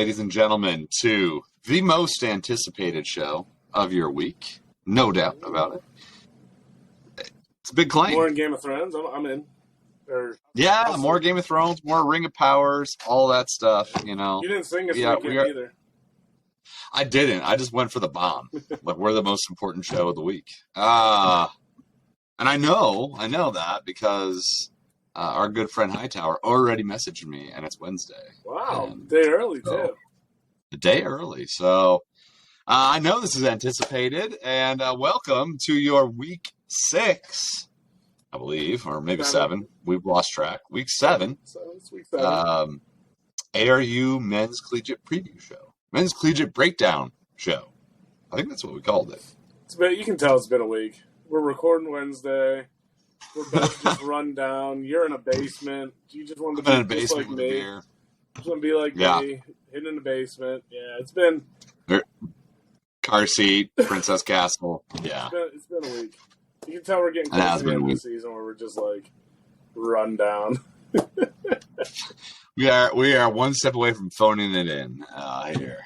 ladies and gentlemen, to the most anticipated show of your week. No doubt about it. It's a big claim. More in Game of Thrones? I'm in. More Game of Thrones, more Ring of Powers, all that stuff, You didn't sing this weekend either. I didn't. I just went for the bomb. Like, we're the most important show of the week. And I know that because our good friend Hightower already messaged me, and it's Wednesday. Wow, day early, too. A day early. So I know this is anticipated, and welcome to your Week 6, I believe, or maybe 7. We've lost track. Week 7. It's Week 7. ARU Men's Collegiate Preview Show. Men's Collegiate Breakdown Show. I think that's what we called it. You can tell it's been a week. We're recording Wednesday. We're both just run down. You're in a basement. You just want to be just like me. Just want to be like me, hidden in the basement. Yeah, it's been... Car seat, Princess Castle. Yeah. It's been a week. You can tell we're getting close to the end of the season where we're just like run down. We are one step away from phoning it in here,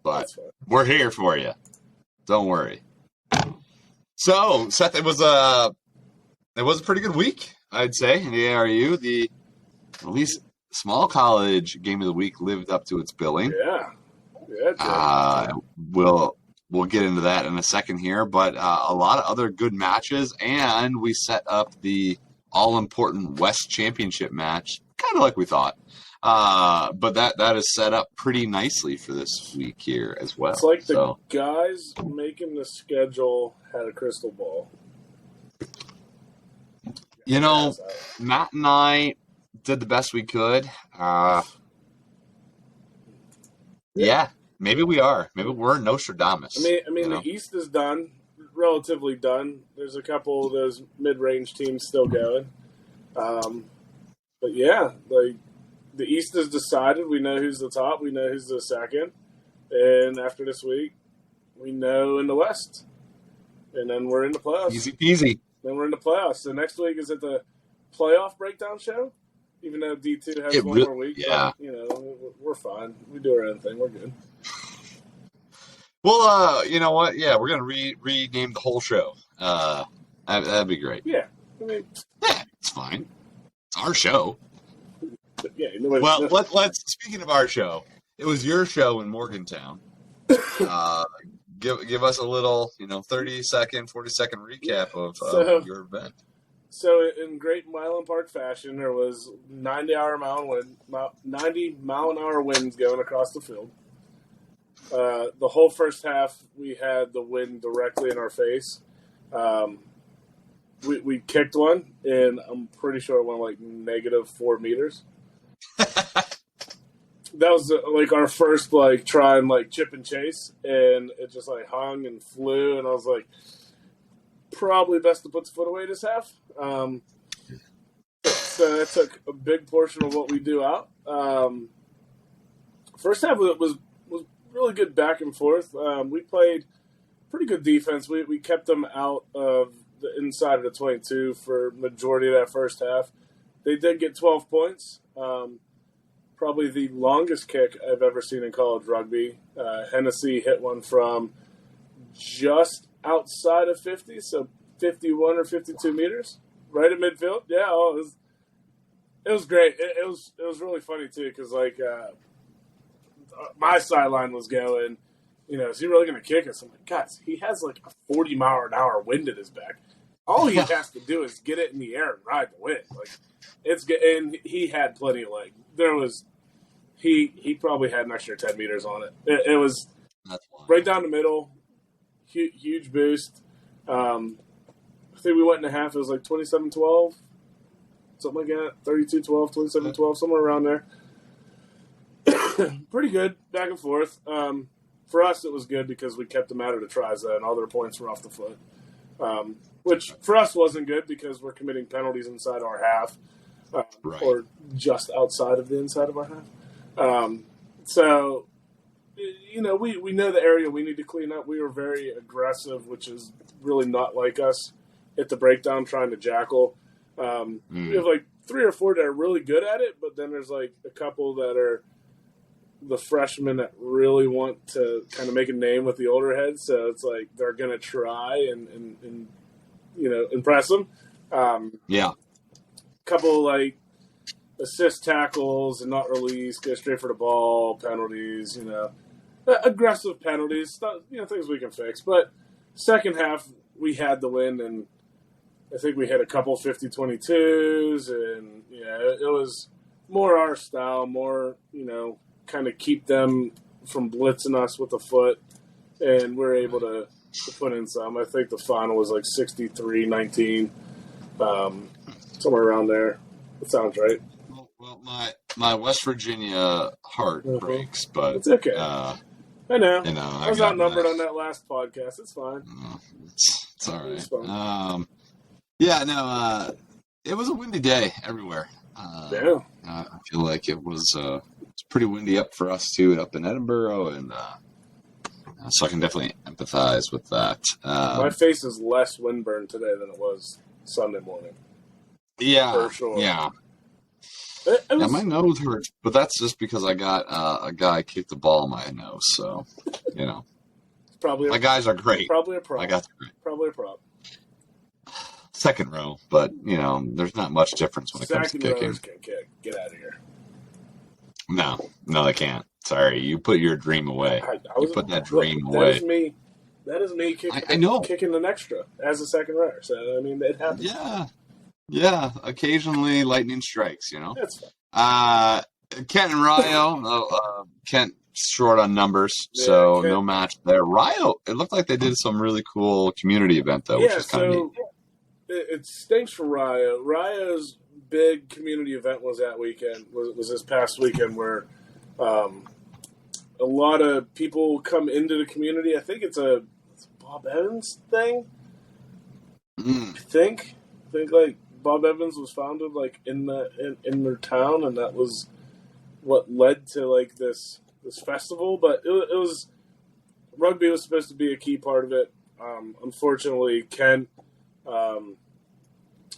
but we're here for you. Don't worry. So, Seth, it was a pretty good week, I'd say, in the ARU. The at least small college game of the week lived up to its billing. Yeah. We'll get into that in a second here, but a lot of other good matches, and we set up the all-important West Championship match, kind of like we thought. But that is set up pretty nicely for this week here as well. It's like the guys making the schedule had a crystal ball. Matt and I did the best we could. Yeah, maybe we are. Maybe we're Nostradamus. I mean, the East is done, relatively done. There's a couple of those mid-range teams still going. But yeah, like the East is decided. We know who's the top. We know who's the second. And after this week, we know in the West. And then we're in the playoffs. Easy peasy. Then we're in the playoffs. So next week is it the playoff breakdown show? Even though D2 has one more week. Yeah. But, we're fine. We do our own thing. We're good. Well, you know what? Yeah, we're going to rename the whole show. That'd be great. Yeah. I mean, it's fine. It's our show. Yeah. Well, let's. Speaking of our show, it was your show in Morgantown. Give us a little, 30-second, 40-second recap of your event. So in great Milan Park fashion, there was 90 mile an hour winds going across the field. The whole first half, we had the wind directly in our face. We kicked one, and I'm pretty sure it went like -4 meters. That was our first try and chip and chase, and it just hung and flew, and I was like, probably best to put the foot away this half. So that took a big portion of what we do out. First half was really good back and forth. We played pretty good defense. We kept them out of the inside of the 22 for majority of that first half. They did get 12 points. Probably the longest kick I've ever seen in college rugby. Hennessy hit one from just outside of 50, so 51 or 52 meters, right at midfield. Yeah, it was great. It was really funny too, because my sideline was going, is he really going to kick us? I'm like, guys, he has a 40 mile an hour wind at his back. All he has to do is get it in the air and ride the wind. It's good, and he had plenty of leg. There was, he probably had an extra 10 meters on it. It was right down the middle, huge boost. I think we went in a half. It was 27-12, something like that. 32-12, 27-12, somewhere around there. Pretty good back and forth. For us, it was good because we kept them out of the try zone. All their points were off the foot, which for us wasn't good because we're committing penalties inside our half, or just outside of the inside of our half. So, we know the area we need to clean up. We were very aggressive, which is really not like us at the breakdown trying to jackal. We have 3 or 4 that are really good at it, but then there's a couple that are the freshmen that really want to kind of make a name with the older heads. So it's like they're going to try and impress them. Couple like assist tackles and not release, go straight for the ball, penalties, aggressive penalties, things we can fix. But second half, we had the win, and I think we had a couple 50-22s, and it was more our style, more, kind of keep them from blitzing us with the foot, and we're able to put in some. I think the final was like 63-19, somewhere around there. That sounds right. Well, my West Virginia heart breaks, but it's okay. I know. I was outnumbered on that last podcast. It's fine. It's all right. It was a windy day everywhere. I feel like it was pretty windy up for us too, up in Edinburgh, and so I can definitely empathize with that. My face is less windburned today than it was Sunday morning. Yeah, for sure. Yeah. My nose hurts, but that's just because I got a guy kicked the ball in my nose. So, my guys are great. Probably a prop. My guys are great. Probably a prop. Second row, but there's not much difference when it comes to kicking. Second rowers can kick. Get out of here. No, they can't. Sorry, you put your dream away. You put that dream away. That is me kicking. I know. Kicking an extra as a second rower. So it happens. Yeah. Occasionally, lightning strikes. That's fine. Kent and Ryo. Kent short on numbers, so Kent, no match there. Ryo. It looked like they did some really cool community event though, which is kind of neat. It stinks for Ryo. Ryo's big community event was that weekend. Was this past weekend where a lot of people come into the community. I think it's a Bob Evans thing. I think like Bob Evans was founded like in their town, and that was what led to like this festival. But it was rugby was supposed to be a key part of it. Unfortunately, Kent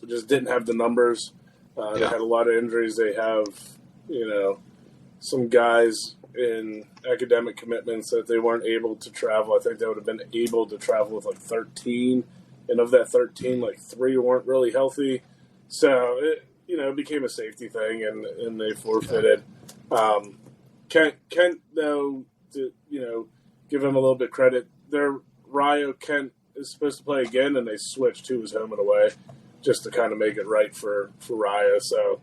just didn't have the numbers. They had a lot of injuries. They have, some guys in academic commitments that they weren't able to travel. I think they would have been able to travel with like 13, and of that 13, like 3 weren't really healthy. So it became a safety thing, and they forfeited. Kent though, to give him a little bit credit, their Ryo Kent is supposed to play again, and they switched to his home and away just to kind of make it right for Ryo. So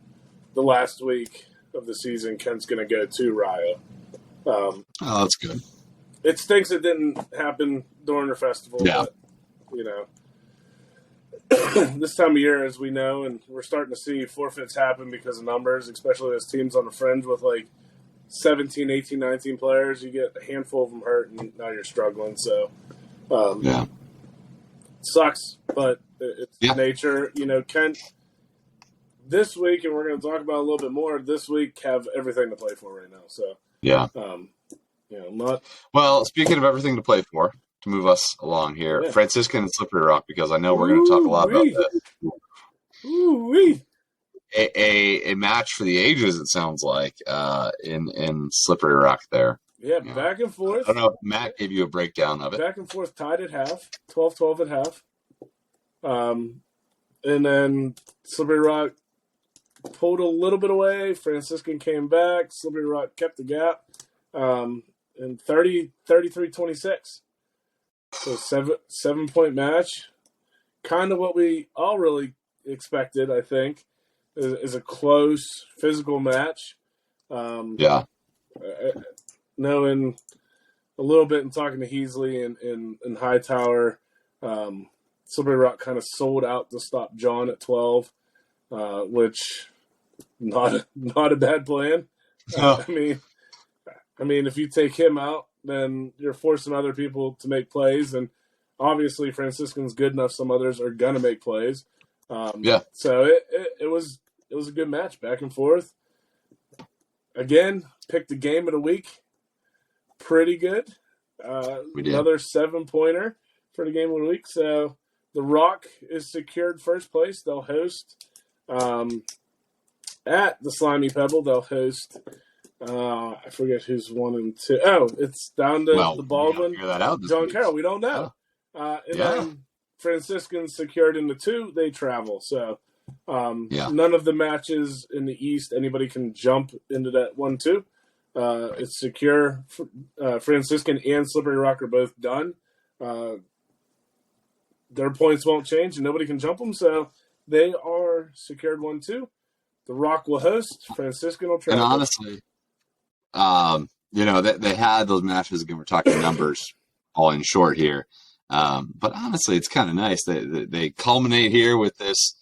the last week of the season, Kent's going to go to Ryo. That's good. It stinks it didn't happen during the festival. Yeah. But, this time of year, as we know, and we're starting to see forfeits happen because of numbers, especially as teams on the fringe with like 17, 18, 19 players. You get a handful of them hurt, and now you're struggling. So, sucks, but it's nature. Kent, this week, and we're going to talk about it a little bit more, this week have everything to play for right now. So, Well, speaking of everything to play for, to move us along here, Franciscan and Slippery Rock, because I know we're going to talk a lot about this. A match for the ages, it sounds like, in Slippery Rock there. Yeah, back and forth. I don't know if Matt gave you a breakdown of it. Back and forth, tied at half, 12-12 at half. And then Slippery Rock pulled a little bit away. Franciscan came back. Slippery Rock kept the gap. And 33-26. So 7-point match. Kind of what we all really expected, I think, is a close physical match. Knowing a little bit and talking to Heasley and Hightower, Slippery Rock kind of sold out to stop John at 12, which not a bad plan. I mean, if you take him out, then you're forcing other people to make plays, and obviously Franciscan's good enough. Some others are gonna make plays. So it was a good match, back and forth. Again, picked the game of the week. Pretty good. Another 7-pointer for the game of the week. So the Rock is secured first place. They'll host at the Slimy Pebble. They'll host I forget who's 1 and 2. Oh, it's down to the Baldwin. Figure that out. John Carroll. We don't know. Then Franciscans secured in the 2. They travel. So none of the matches in the East, anybody can jump into that 1-2. It's secure. Franciscan and Slippery Rock are both done. Their points won't change, and nobody can jump them. So they are secured 1-2. The Rock will host. Franciscan will travel. And honestly, they had those matches. Again, we're talking numbers all in short here. But honestly, it's kind of nice. They culminate here with this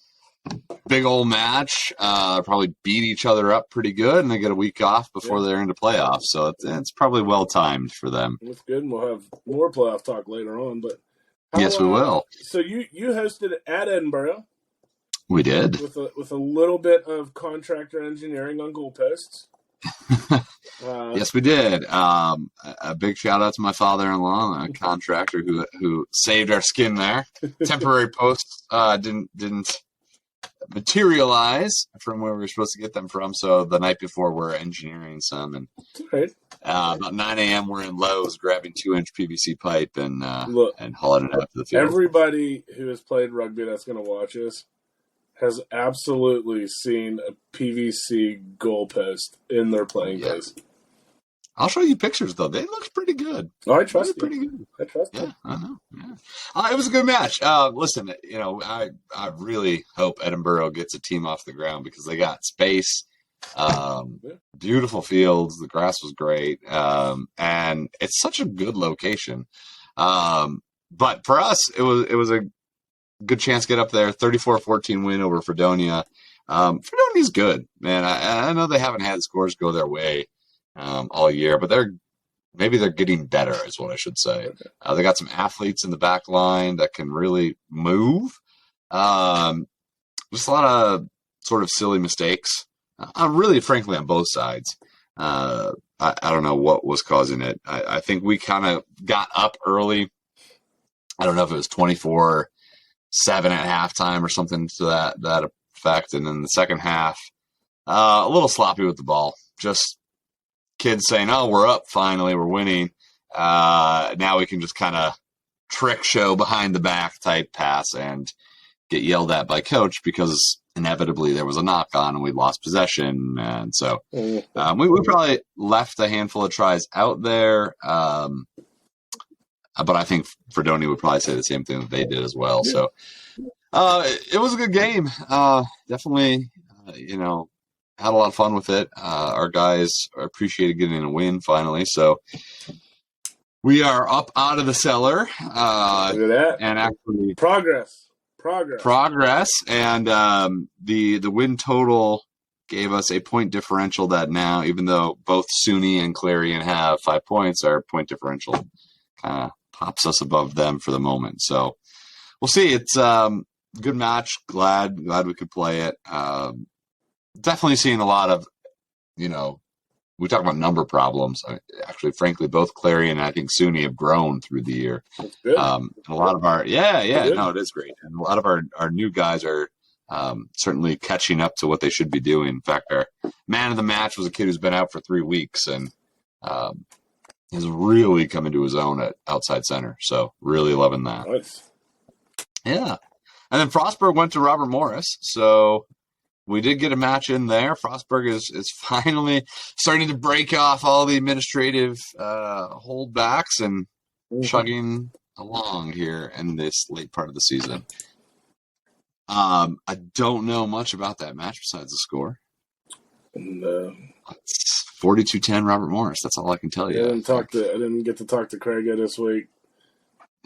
big old match. Probably beat each other up pretty good, and they get a week off before they're into playoffs. So it's probably well timed for them. That's good, and we'll have more playoff talk later on. But yes, we will. So you hosted at Edinburgh. We did with a little bit of contractor engineering on goalposts. Yes, we did. A big shout out to my father-in-law, a contractor who saved our skin there. Temporary posts didn't materialize from where we were supposed to get them from. So the night before, we're engineering some, and about 9 a.m. we're in Lowe's grabbing 2-inch PVC pipe and hauling it out to the field. Everybody who has played rugby that's going to watch us has absolutely seen a PVC goalpost in their playing place. I'll show you pictures, though. They look pretty good. Oh, I trust you. Pretty good. I trust you. I know. Yeah. It was a good match. Listen, I really hope Edinburgh gets a team off the ground because they got space, beautiful fields. The grass was great, and it's such a good location. But for us, it was a good chance to get up there. 34-14 win over Fredonia. Fredonia's good, man. I know they haven't had scores go their way all year, but they're getting better, is what I should say. Okay. They got some athletes in the back line that can really move. Just a lot of sort of silly mistakes. Really, frankly, on both sides. I don't know what was causing it. I think we kind of got up early. I don't know if it was 24-7 at halftime or something to that effect. And then the second half, a little sloppy with the ball. Just kids saying, "Oh, we're up finally, we're winning. Now we can just kind of trick show behind the back type pass and get yelled at by coach because inevitably there was a knock on and we lost possession." And so we probably left a handful of tries out there. But I think Fredonia would probably say the same thing that they did as well. Yeah. So it was a good game. Definitely, had a lot of fun with it. Our guys appreciated getting a win finally. So we are up out of the cellar. Look at that. And actually Progress. And the win total gave us a point differential that now, even though both SUNY and Clarion have 5 points, our point differential kind of pops us above them for the moment. So we'll see. It's good match. Glad we could play it. Definitely seeing a lot of, we talk about number problems. Actually, frankly, both Clarion and I think SUNY have grown through the year. That's good. And a lot of our, it is great. And a lot of our new guys are certainly catching up to what they should be doing. In fact, our man of the match was a kid who's been out for 3 weeks and has really come into his own at outside center. So really loving that. Nice. Yeah. And then Frostburg went to Robert Morris. So we did get a match in there. Frostburg is finally starting to break off all the administrative holdbacks and chugging along here in this late part of the season. I don't know much about that match besides the score. It's 42-10 Robert Morris. That's all I can tell you. I didn't get to talk to Craig this week.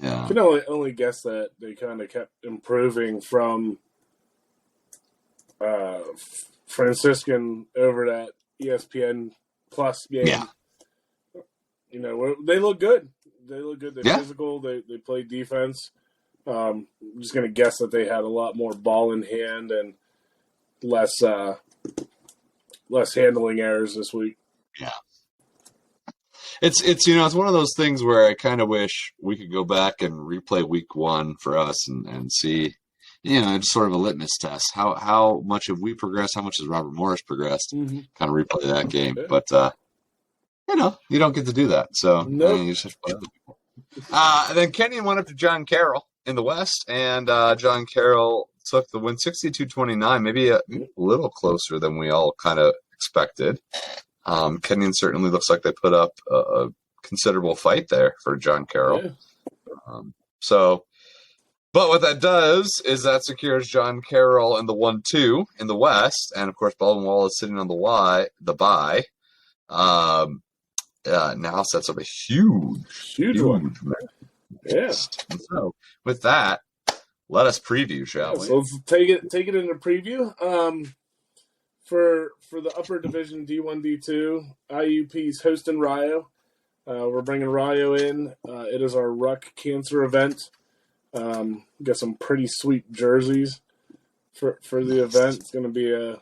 Yeah. I can only guess that they kind of kept improving from Franciscan over that ESPN Plus game. Yeah. They look good. They're physical. They play defense. I'm just going to guess that they had a lot more ball in hand and less handling errors this week. Yeah. It's one of those things where I kind of wish we could go back and replay week 1 for us and see, it's sort of a litmus test. How much have we progressed? How much has Robert Morris progressed? Mm-hmm. Kind of replay that game. Yeah. But you don't get to do that. So Nope. you just have to play other people. And then Kenyon went up to John Carroll in the West, and John Carroll took the win 62-29, maybe a little closer than we all kind of expected. Kenyon certainly looks like they put up a considerable fight there for John Carroll. Yeah. But what that does is that secures John Carroll in the 1-2 in the West, and of course Baldwin Wallace sitting on the bye. Now sets up a huge one. Yeah. And so with that, let us preview, shall we? So let's take it into preview. For the upper division D1, D2, IUP's hosting Rio. We're bringing Rio in. It is our Ruck Cancer event. Got some pretty sweet jerseys for the event. It's going to be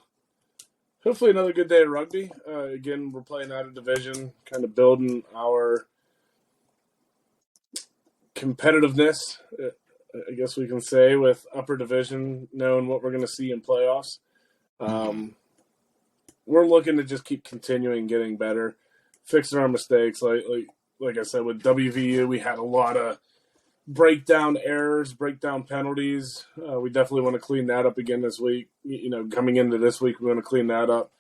hopefully another good day of rugby. Again, we're playing out of division, kind of building our competitiveness, I guess we can say, with upper division, knowing what we're going to see in playoffs. We're looking to just keep continuing getting better, fixing our mistakes. Like I said, with WVU, we had a lot of breakdown errors, breakdown penalties. We definitely want to clean that up again this week. Coming into this week, we want to clean that up.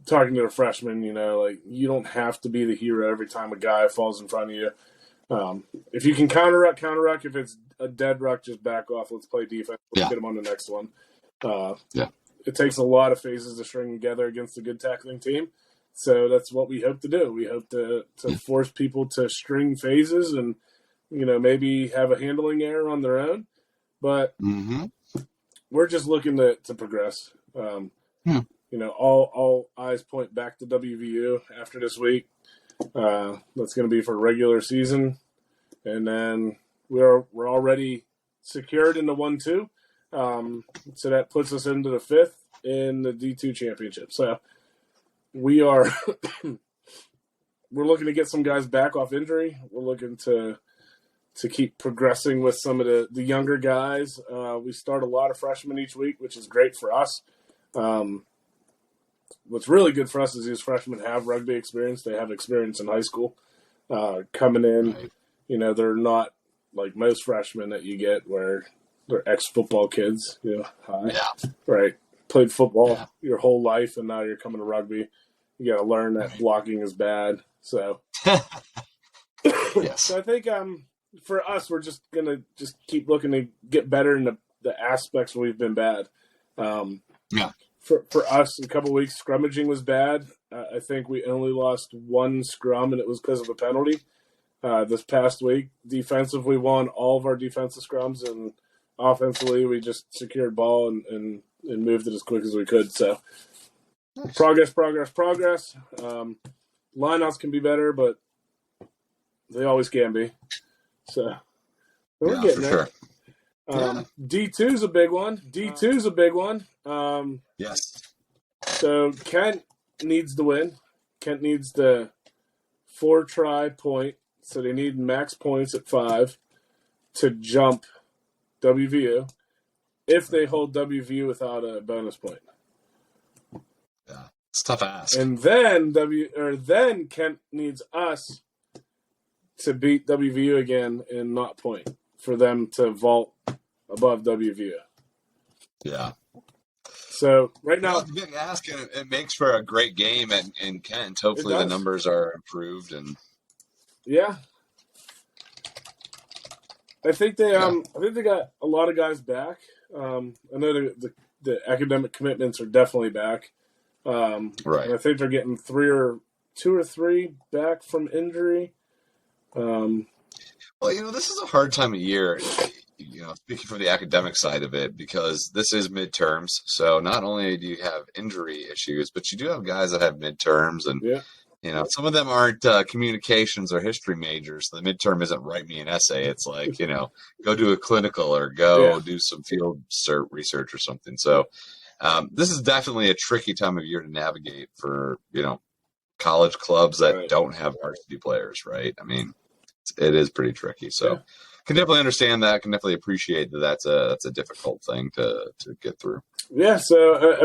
Talking to the freshmen, you don't have to be the hero every time a guy falls in front of you. If you can counter ruck. If it's a dead ruck, just back off. Let's play defense. Let's get them on the next one. It takes a lot of phases to string together against a good tackling team. So that's what we hope to do. We hope to force people to string phases and, maybe have a handling error on their own. But we're just looking to progress. All eyes point back to WVU after this week. That's going to be for regular season. And then we're already secured in the 1-2. So that puts us into the 5th in the D2 championship. So we're looking to get some guys back off injury. We're looking to keep progressing with some of the younger guys. We start a lot of freshmen each week, which is great for us. What's really good for us is these freshmen have rugby experience. They have experience in high school. Coming in, they're not like most freshmen that you get where they're ex-football kids, right? Played football your whole life, and now you're coming to rugby. You got to learn that blocking is bad. So, yes. So I think for us, we're just gonna keep looking to get better in the aspects where we've been bad. For us, a couple of weeks, scrummaging was bad. I think we only lost one scrum, and it was because of a penalty. This past week, defensive, we won all of our defensive scrums, and offensively, we just secured ball and moved it as quick as we could. So, progress. Lineouts can be better, but they always can be. So, we're getting there. Sure. D2 is a big one. Yes. So Kent needs to win. Kent needs the 4-try point. So they need max points at 5 to jump WVU if they hold WVU without a bonus point. Yeah, it's a tough ask. And then then Kent needs us to beat WVU again and not point for them to vault above WVU. Yeah. So right now, it's a big ask, and it makes for a great game in Kent. Hopefully, the numbers are improved, and I think they got a lot of guys back. I know the academic commitments are definitely back. Right. And I think they're getting 2 or 3 back from injury. Well, this is a hard time of year. Speaking from the academic side of it, because this is midterms. So not only do you have injury issues, but you do have guys that have midterms, and some of them aren't communications or history majors. So the midterm isn't write me an essay. It's like go do a clinical or go do some field research or something. So this is definitely a tricky time of year to navigate for college clubs that don't have varsity players. Right? I mean, it is pretty tricky. So. Can definitely understand that. Can definitely appreciate that. That's a difficult thing to get through. Yeah. So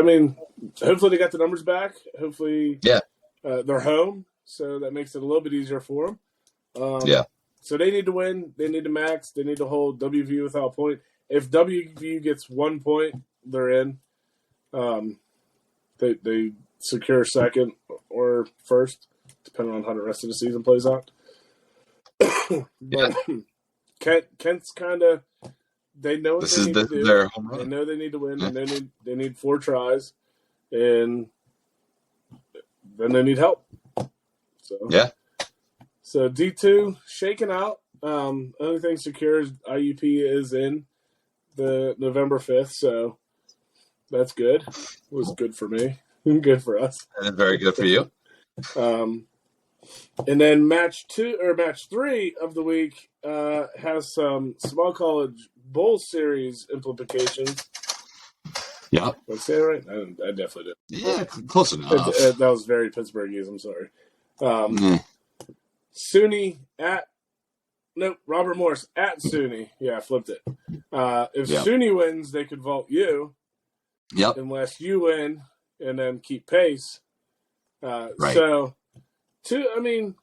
hopefully they got the numbers back. Hopefully, they're home. so that makes it a little bit easier for them. Yeah. So they need to win. They need to max. They need to hold WVU without a point. If WVU gets 1 point, they're in. They secure second or first, depending on how the rest of the season plays out. But Kent's kind of, they know what they need to do. Their home run. They know they need to win, and they need 4 tries, and then they need help. So D2 shaking out. Only thing secure is IUP is in the November 5th, so that's good. It was good for me. Good for us. And very good for you. And then match 3 of the week has some small college bowl series implications. Yeah. Did I say it right? I definitely did. Yeah, close enough. That was very Pittsburghese. I'm sorry. SUNY Robert Morris at SUNY. Yeah, I flipped it. If SUNY wins, they could vault you. Yep. Unless you win and then keep pace. Right. So, 3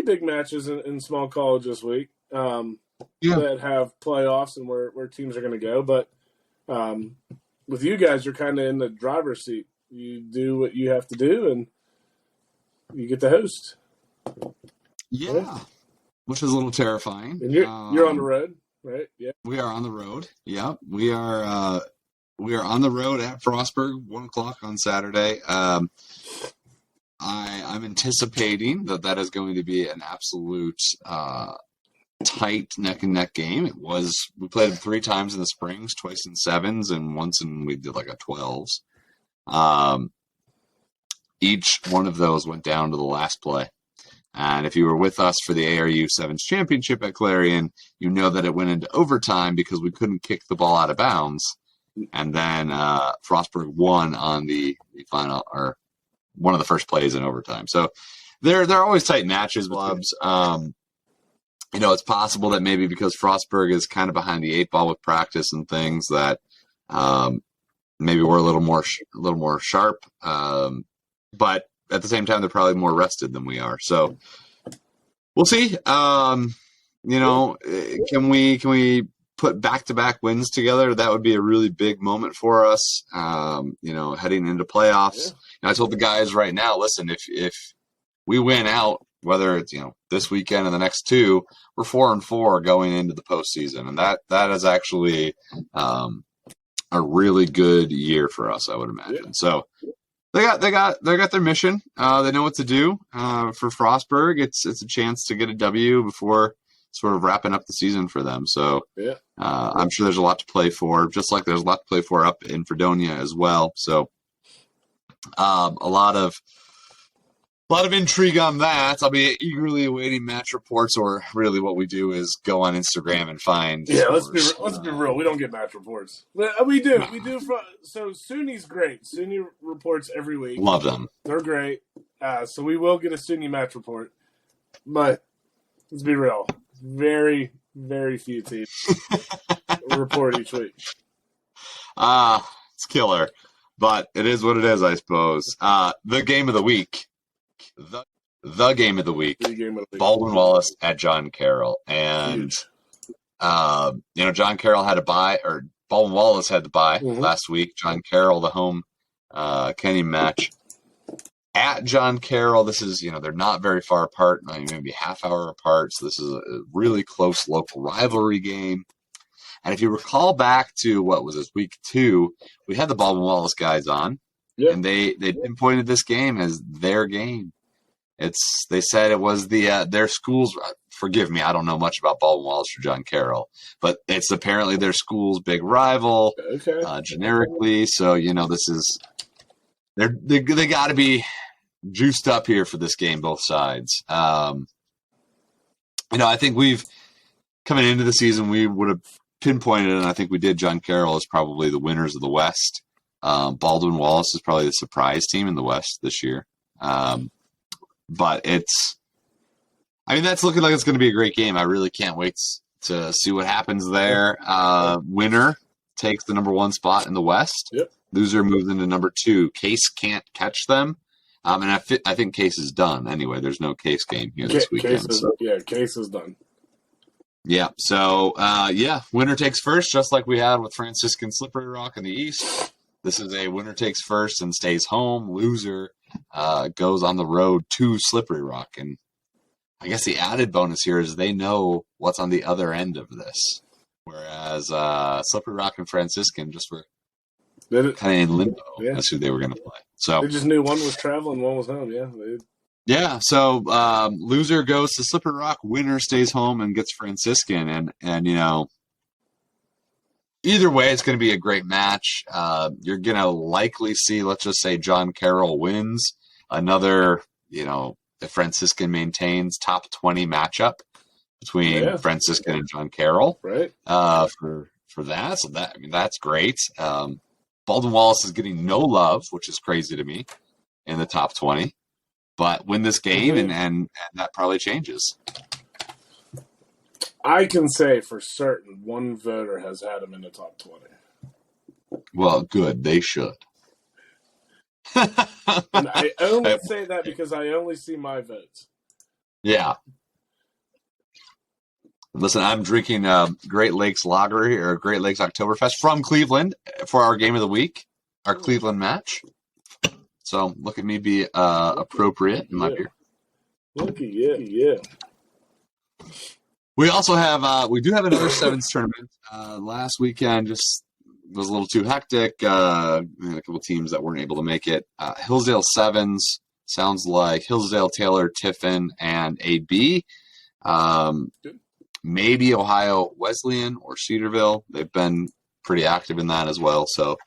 big matches in small college this week that have playoffs and where teams are going to go. But with you guys, you're kind of in the driver's seat. You do what you have to do, and you get to host. Yeah. Which is a little terrifying. And you're on the road, right? Yeah. We are on the road. Yeah. We are on the road at Frostburg, 1:00 on Saturday. I'm anticipating that is going to be an absolute tight neck and neck game. We played it 3 times in the springs, twice in 7s, and once we did like a 12s. Each one of those went down to the last play. And if you were with us for the ARU Sevens Championship at Clarion, you know that it went into overtime because we couldn't kick the ball out of bounds. And then Frostburg won on the final, or one of the first plays in overtime. So they're always tight matches, clubs. It's possible that maybe because Frostburg is kind of behind the 8 ball with practice and things that maybe we're a little more sharp. But at the same time, they're probably more rested than we are. So we'll see. Can we put back-to-back wins together? That would be a really big moment for us, heading into playoffs. Yeah. I told the guys right now, listen, if we win out, whether it's, this weekend and the next 2, we're 4-4 going into the postseason. And that is actually a really good year for us, I would imagine. Yeah. So they got their mission. They know what to do. For Frostburg, it's a chance to get a W before sort of wrapping up the season for them. So I'm sure there's a lot to play for, just like there's a lot to play for up in Fredonia as well. So a lot of intrigue on that. I'll be eagerly awaiting match reports, or really what we do is go on Instagram and find. Yeah, let's be real. We don't get match reports. We do. We do. So SUNY's great. SUNY reports every week. Love them. They're great. So we will get a SUNY match report. But let's be real. Very, very few teams report each week. It's killer. But it is what it is, I suppose. The game of the week. The game of the week. Baldwin Wallace at John Carroll. And, John Carroll had a bye, or Baldwin Wallace had the bye last week. John Carroll, the home Kenny match. At John Carroll, this is, they're not very far apart, maybe half hour apart. So this is a really close local rivalry game. And if you recall back to, week 2, we had the Baldwin Wallace guys on. Yep. And they pinpointed this game as their game. They said it was their school's. Forgive me, I don't know much about Baldwin Wallace or John Carroll, but it's apparently their school's big rival, generically. So this is they got to be juiced up here for this game, both sides. I think we've coming into the season we would have pinpointed, and I think we did. John Carroll is probably the winners of the West. Baldwin Wallace is probably the surprise team in the West this year. But that's looking like it's going to be a great game. I really can't wait to see what happens there. Winner takes the number 1 spot in the West. Yep. Loser moves into number 2. Case can't catch them. And I think Case is done anyway. There's no Case game here this weekend. Case is done. Yeah, so, winner takes first, just like we had with Franciscan Slippery Rock in the East. This is a winner takes first and stays home. Loser goes on the road to Slippery Rock. And I guess the added bonus here is they know what's on the other end of this. Whereas Slippery Rock and Franciscan just were kind of in limbo as who they were going to play. So they just knew one was traveling, one was home. Yeah. So loser goes to Slippery Rock, winner stays home and gets Franciscan, and either way, it's going to be a great match. You're going to likely see, let's just say, John Carroll wins another. If Franciscan maintains top 20 matchup between Franciscan and John Carroll, right? For that, so that's great. Baldwin Wallace is getting no love, which is crazy to me, in the top 20. But win this game, and that probably changes. I can say for certain one voter has had him in the top 20. Well, good. They should. And I only say that because I only see my votes. Yeah. Listen, I'm drinking Great Lakes Lager here, or Great Lakes Oktoberfest from Cleveland for our game of the week, our Cleveland match. So look at me be appropriate in my beer. Look at you. We also have we do have another sevens tournament. Last weekend just was a little too hectic. A couple teams that weren't able to make it. Hillsdale Sevens sounds like Hillsdale, Taylor, Tiffin, and AB. Maybe Ohio Wesleyan or Cedarville. They've been pretty active in that as well. So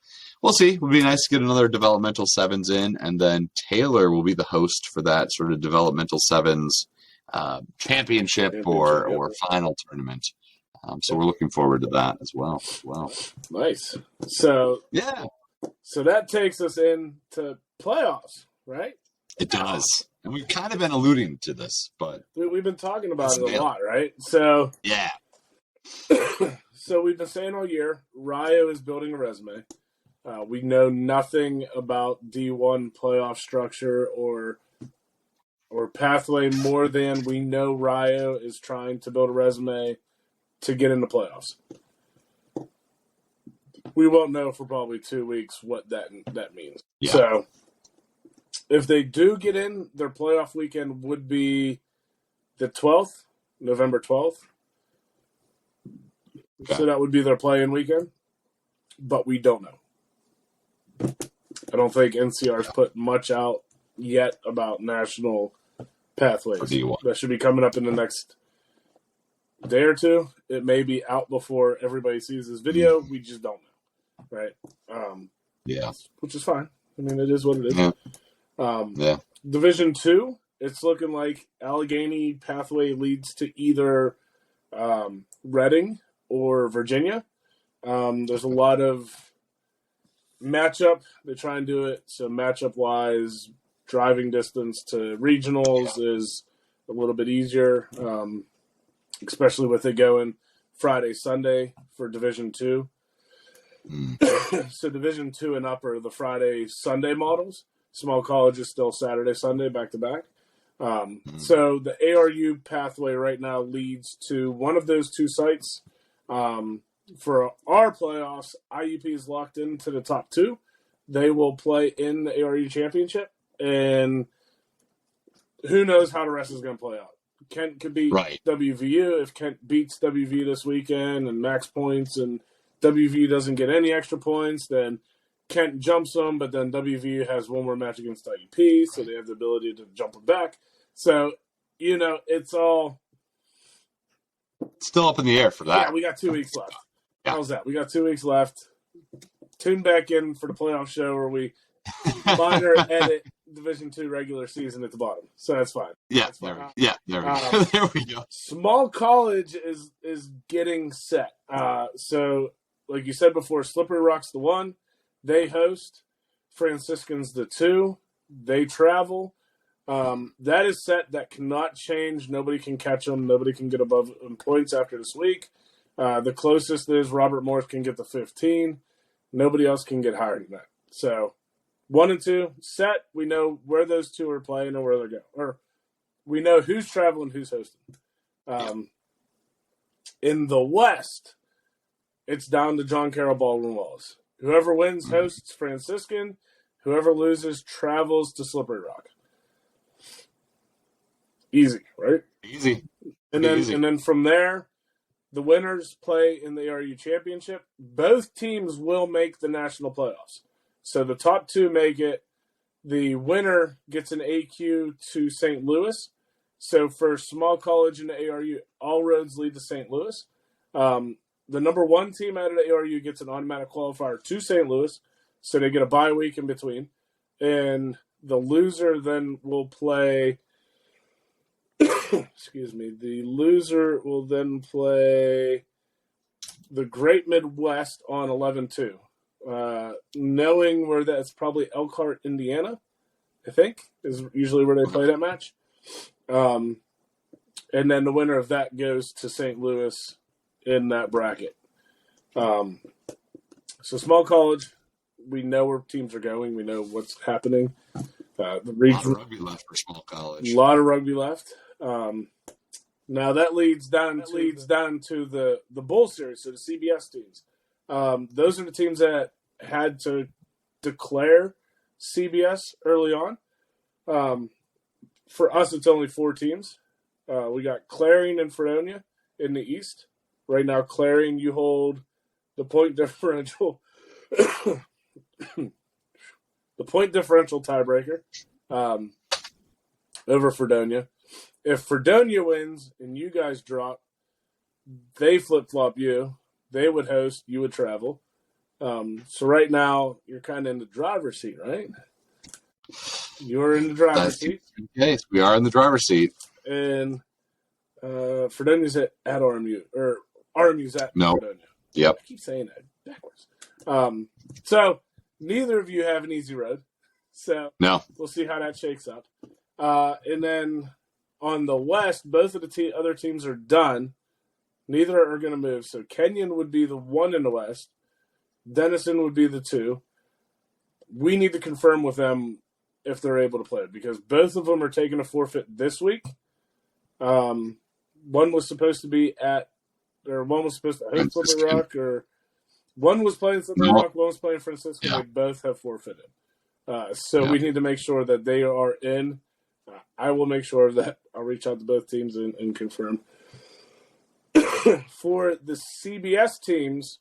we'll see. It would be nice to get another developmental sevens in, and then Taylor will be the host for that sort of developmental sevens championship or final tournament. So we're looking forward to that as well. Nice. So yeah. So that takes us into playoffs, right? It does. And we've kind of been alluding to this, but we've been talking about it a lot, right? So yeah. So we've been saying all year, Rio is building a resume. We know nothing about D1 playoff structure or pathway more than we know Rio is trying to build a resume to get in the playoffs. We won't know for probably 2 weeks what that means. Yeah. So if they do get in, their playoff weekend would be the 12th, November 12th. Okay. So that would be their play-in weekend. But we don't know. I don't think NCR's put much out yet about national pathways. That should be coming up in the next day or two. It may be out before everybody sees this video. We just don't know. Right? Yeah. Which is fine. I mean, it is what it is. Yeah. Division 2, it's looking like Allegheny pathway leads to either Reading or Virginia. There's a lot of matchup. They try and do it. So matchup-wise, driving distance to regionals is a little bit easier, especially with it going Friday, Sunday for Division 2. So Division 2 and up are the Friday, Sunday models. Small college is still Saturday, Sunday, back-to-back. So the ARU pathway right now leads to one of those two sites. For our playoffs, IUP is locked into the top 2. They will play in the ARU championship, and who knows how the rest is going to play out. Kent could beat WVU. If Kent beats WVU this weekend and max points and WVU doesn't get any extra points, then Kent jumps them, but then WVU has one more match against IUP, so they have the ability to jump them back. So, it's all still up in the air for that. Yeah, we got 2 weeks left. Yeah. How's that? We got 2 weeks left. Tune back in for the playoff show where we minor edit Division 2 regular season at the bottom. So that's fine. Yeah, that's fine. There we go. Small college is getting set. So, like you said before, Slippery Rock's the 1. They host. Franciscan's the 2. They travel. That is set. That cannot change. Nobody can catch them. Nobody can get above in points after this week. The closest is Robert Morris can get the 15. Nobody else can get higher than that. So 1 and 2 set. We know where those two are playing and where they're going. Or we know who's traveling, who's hosting. In the West, it's down to John Carroll, Baldwin, Wallace. Whoever wins hosts Franciscan. Whoever loses travels to Slippery Rock. Easy, right? Easy. And then from there, the winners play in the ARU Championship. Both teams will make the national playoffs. So the top two make it. The winner gets an AQ to St. Louis. So for small college in the ARU, all roads lead to St. Louis. The number one team out of the ARU gets an automatic qualifier to St. Louis. So they get a bye week in between. And the loser then will play... excuse me. The loser will then play the Great Midwest on 11-2. Knowing where that's probably Elkhart, Indiana, I think, is usually where they play that match. And then the winner of that goes to St. Louis in that bracket. So small college, we know where teams are going. We know what's happening. The region, a lot of rugby left for small college. A lot of rugby left. Now that leads down to the Bowl Series, so the CBS teams. Those are the teams that had to declare CBS early on. For us, it's only 4 teams. We got Clarion and Fredonia in the East. Right now, Clarion, you hold the point differential. The point differential tiebreaker over Fredonia. If Fredonia wins and you guys drop, they flip-flop you. They would host. You would travel. So right now, you're kind of in the driver's seat, right? You're in the driver's seat. Yes, we are in the driver's seat. And Fredonia's at RMU. Or RMU's at Fredonia. Yep. I keep saying that backwards. So neither of you have an easy road. So no. We'll see how that shakes up. And then on the West, both of the other teams are done. Neither are going to move. So Kenyon would be the 1 in the West. Denison would be the 2. We need to confirm with them if they're able to play it because both of them are taking a forfeit this week. One was supposed to be one was supposed to host Slippery Rock, or one was playing Slippery Rock, one was playing Francisco. Yeah. They both have forfeited. We need to make sure that they are in. I will make sure that I'll reach out to both teams and confirm. For the CBS teams,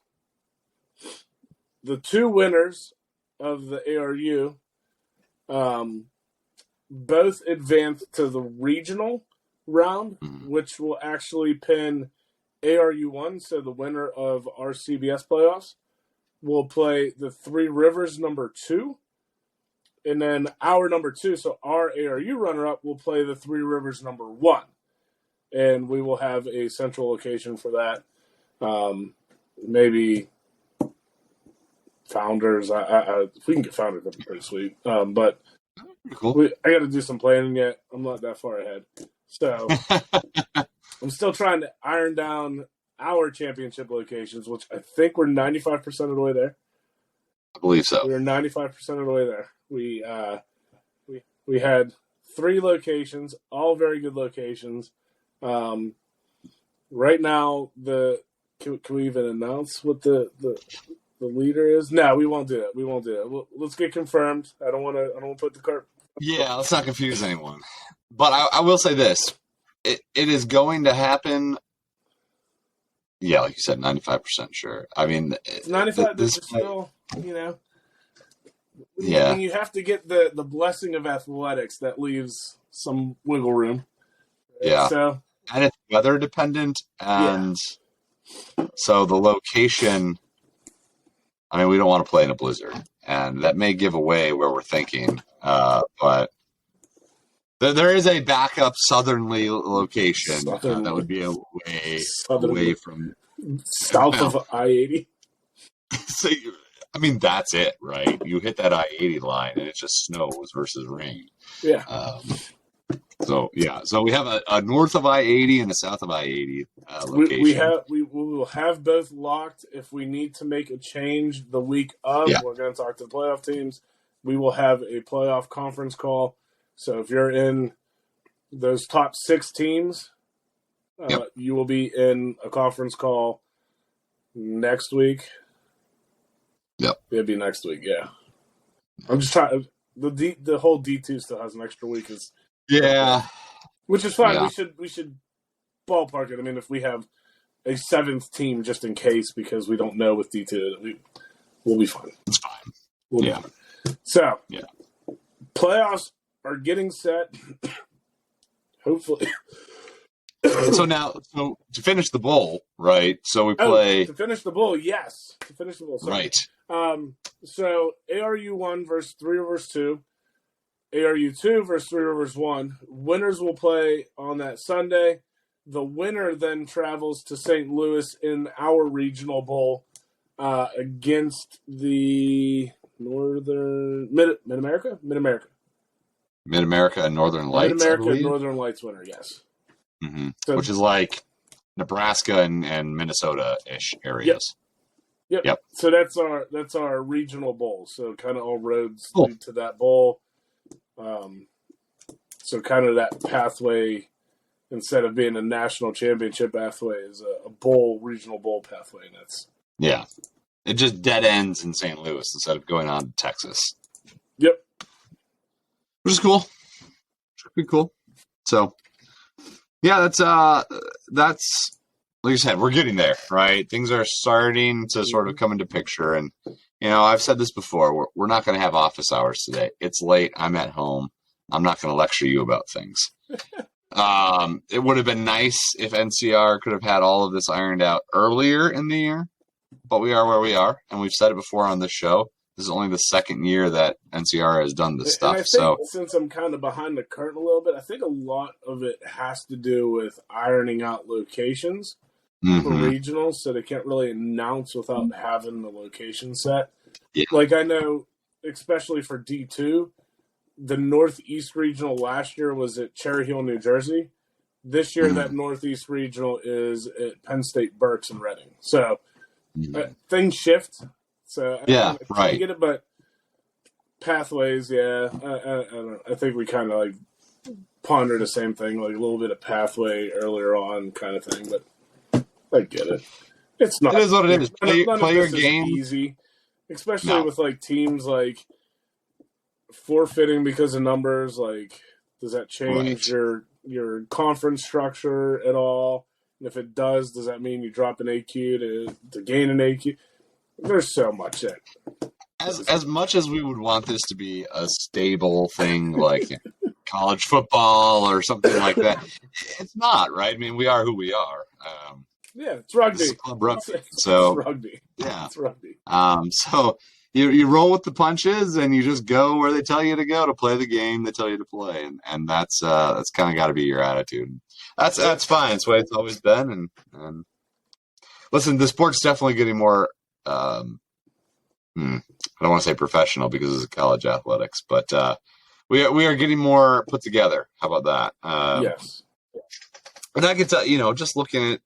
the 2 winners of the ARU both advance to the regional round, which will actually pin ARU 1. So the winner of our CBS playoffs will play the Three Rivers number 2. And then our number 2, so our ARU runner-up, will play the Three Rivers number 1. And we will have a central location for that. Maybe Founders. If we can get Founders, that'd be pretty sweet. But cool. I got to do some planning yet. I'm not that far ahead. So I'm still trying to iron down our championship locations, which I think we're 95% of the way there. I believe so. We're 95% of the way there. We had 3 locations, all very good locations. Right now, can we even announce what the leader is? No, we won't do that. Let's get confirmed. I don't want to put the cart. Yeah, let's not confuse anyone. But I will say this: it is going to happen. Yeah, like you said, 95% sure. I mean, it's 95. This is still, Yeah. When you have to get the blessing of athletics, that leaves some wiggle room. Yeah. So, and it's weather dependent, and so the location. I mean, we don't want to play in a blizzard, and that may give away where we're thinking. But there is a backup southerly location that would be away from south of I-80. So, I mean, that's it, right? You hit that I-80 line, and it just snows versus rain. Yeah. So we have a north of I-80 and a south of I-80 location. We will have both locked. If we need to make a change the week of, we're going to talk to the playoff teams. we will have a playoff conference call. So if you're in those top 6 teams, you will be in a conference call next week. Yep. It'll be next week, yeah. I'm just trying. The whole D2 still has an extra week. Which is fine. Yeah. We should ballpark it. I mean, if we have a 7th team just in case because we don't know with D2, we'll be fine. It's fine. We'll be fine. So, playoffs are getting set. Hopefully. So to finish the bowl, right? So we play to finish the bowl. Yes, to finish the bowl. Right. So ARU 1 versus 3 Rivers 2, ARU 2 versus 3 Rivers 1. Winners will play on that Sunday. The winner then travels to St. Louis in our regional bowl against the Mid-America and Northern Lights. Mid-America and Northern Lights winner, yes. Mm-hmm. So, which is like Nebraska and Minnesota-ish areas. Yep. So that's our regional bowl. So kind of all roads lead to that bowl. So kind of that pathway, instead of being a national championship pathway, is a regional bowl pathway. And that's it just dead ends in St. Louis instead of going on to Texas. Yep. Which is cool. Should be cool. So that's like you said, we're getting there, right? Things are starting to sort of come into picture. And, I've said this before, we're not going to have office hours today. It's late. I'm at home. I'm not going to lecture you about things. It would have been nice if NCR could have had all of this ironed out earlier in the year, but we are where we are. And we've said it before on this show. This is only the second year that NCR has done this stuff. So since I'm kind of behind the curtain a little bit, I think a lot of it has to do with ironing out locations for regionals, so they can't really announce without having the location set. Yeah. Like I know, especially for D2, the Northeast Regional last year was at Cherry Hill, New Jersey. This year, that Northeast Regional is at Penn State Berks and Reading. So things shift. So I get it, but pathways, I don't know. I think we kind of like ponder the same thing, like a little bit of pathway earlier on, kind of thing. But I get it. It's not. It is what it is. Play your game easy, especially with like teams like forfeiting because of numbers. Like, does that change your conference structure at all? And if it does that mean you drop an AQ to gain an AQ? There's so much in it. As much as we would want this to be a stable thing like college football or something like that, it's not, right? I mean, we are who we are. It's rugby. It's club rugby. So, it's rugby. Yeah. It's rugby. So you roll with the punches and you just go where they tell you to go to play the game they tell you to play. And that's kind of got to be your attitude. That's fine. It's the way it's always been. And listen, the sport's definitely getting more I don't want to say professional because it's college athletics, but we are getting more put together. How about that? Yes. And I can tell, just looking at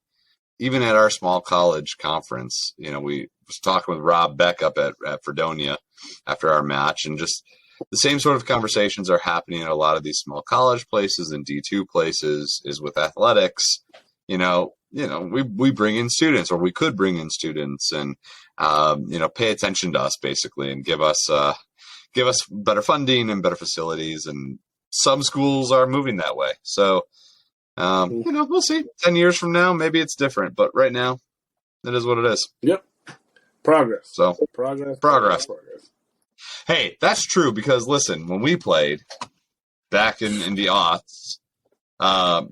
even at our small college conference, we was talking with Rob Beck up at Fredonia after our match, and just the same sort of conversations are happening at a lot of these small college places and D2 places is with athletics. We bring in students, or we could bring in students, and pay attention to us basically, and give us better funding and better facilities. And some schools are moving that way. So, we'll see. 10 years from now, maybe it's different, but right now, it is what it is. Yep. Progress. So Progress. Hey, that's true because listen, when we played back in the aughts.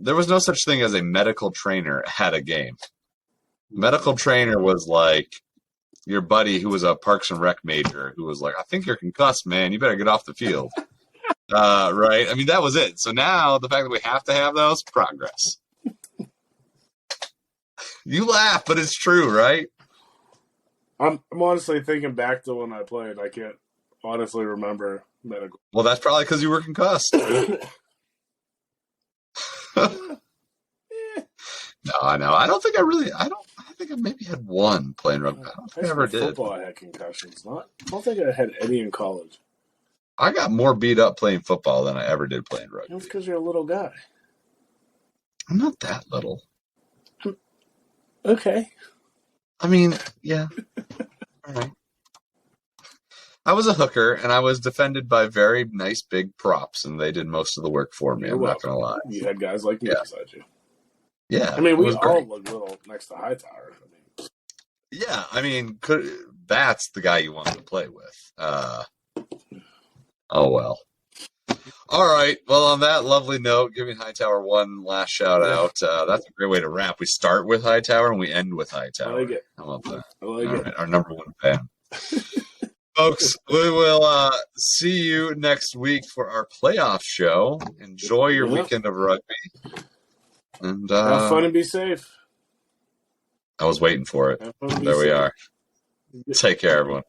There was no such thing as a medical trainer at a game. Medical trainer was like your buddy who was a Parks and Rec major who was like, I think you're concussed, man. You better get off the field. Right? I mean, that was it. So now the fact that we have to have those, progress. You laugh, but it's true, right? I'm honestly thinking back to when I played. I can't honestly remember medical. Well, that's probably because you were concussed. No, I know. I think I maybe had one playing rugby. I don't think I ever did. Football, I had concussions. I don't think I had any in college. I got more beat up playing football than I ever did playing rugby. That's because you're a little guy. I'm not that little. Okay. I mean, yeah. All right. I was a hooker, and I was defended by very nice big props, and they did most of the work for me. I'm not going to lie. You had guys like me beside you. Yeah. I mean, we all look little next to Hightower. Yeah, I mean, that's the guy you want to play with. Oh, well. All right. Well, on that lovely note, giving Hightower one last shout out. That's a great way to wrap. We start with Hightower and we end with Hightower. I like it. How about that? I like it. Right, our number one fan. Folks, we will see you next week for our playoff show. Enjoy your weekend of rugby. And have fun and be safe. I was waiting for it. There we are. Take care, everyone.